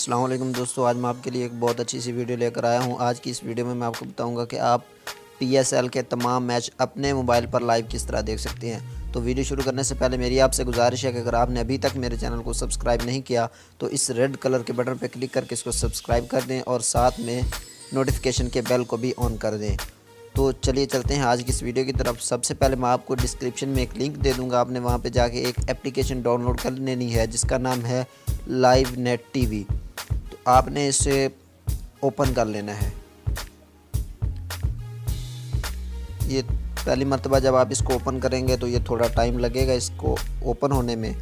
अस्सलाम वालेकुम दोस्तों, आज मैं आपके लिए एक बहुत अच्छी सी वीडियो लेकर आया हूँ। आज की इस वीडियो में मैं आपको बताऊँगा कि आप PSL के तमाम मैच अपने मोबाइल पर लाइव किस तरह देख सकते हैं। तो वीडियो शुरू करने से पहले मेरी आपसे गुजारिश है कि अगर आपने अभी तक मेरे चैनल को सब्सक्राइब नहीं किया तो इस रेड कलर के बटन पर क्लिक करके इसको सब्सक्राइब कर दें और साथ में नोटिफिकेशन के बेल को भी ऑन कर दें। तो चलिए चलते हैं आज की इस वीडियो की तरफ। सबसे पहले मैं आपको डिस्क्रिप्शन में एक लिंक दे दूंगा, आपने वहां पे जाके एक एप्लीकेशन डाउनलोड कर लेनी है जिसका नाम है लाइव नेट टीवी। तो आपने इसे ओपन कर लेना है। ये पहली मर्तबा जब आप इसको ओपन करेंगे तो ये थोड़ा टाइम लगेगा इसको ओपन होने में,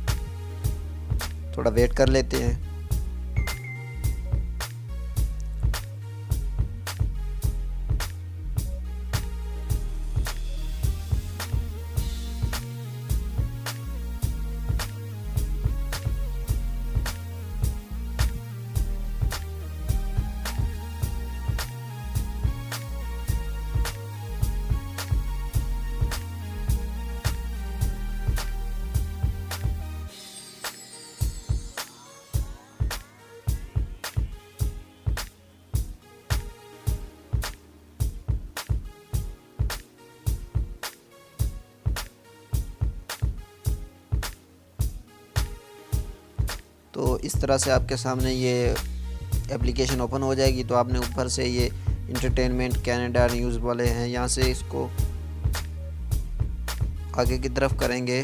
थोड़ा वेट कर लेते हैं। तो इस तरह से आपके सामने ये एप्लीकेशन ओपन हो जाएगी। तो आपने ऊपर से ये इंटरटेनमेंट कनाडा न्यूज़ वाले हैं, यहाँ से इसको आगे की तरफ करेंगे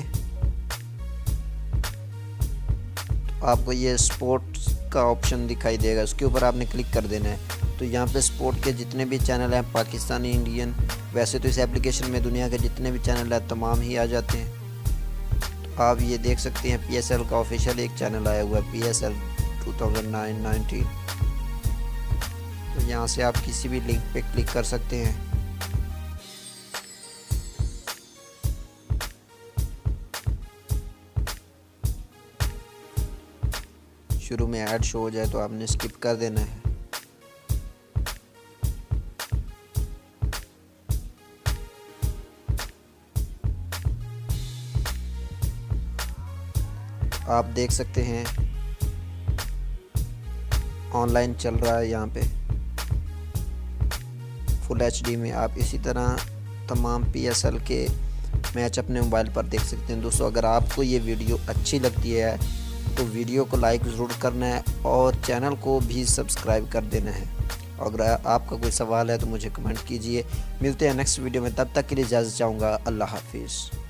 तो आपको ये स्पोर्ट्स का ऑप्शन दिखाई देगा, उसके ऊपर आपने क्लिक कर देना है। तो यहाँ पे स्पोर्ट के जितने भी चैनल हैं, पाकिस्तानी, इंडियन, वैसे तो इस एप्लीकेशन में दुनिया के जितने भी चैनल हैं तमाम ही आ जाते हैं। आप ये देख सकते हैं PSL का ऑफिशियल एक चैनल आया हुआ है, PSL 2019। तो यहाँ से आप किसी भी लिंक पे क्लिक कर सकते हैं। शुरू में ऐड शो हो जाए तो आपने स्किप कर देना है। आप देख सकते हैं ऑनलाइन चल रहा है यहाँ पे फुल HD में। आप इसी तरह तमाम PSL के मैच अपने मोबाइल पर देख सकते हैं। दोस्तों, अगर आपको ये वीडियो अच्छी लगती है तो वीडियो को लाइक ज़रूर करना है और चैनल को भी सब्सक्राइब कर देना है। अगर आपका कोई सवाल है तो मुझे कमेंट कीजिए। मिलते हैं नेक्स्ट वीडियो में, तब तक के लिए इजाज़त चाहूँगा। अल्लाह हाफिज़।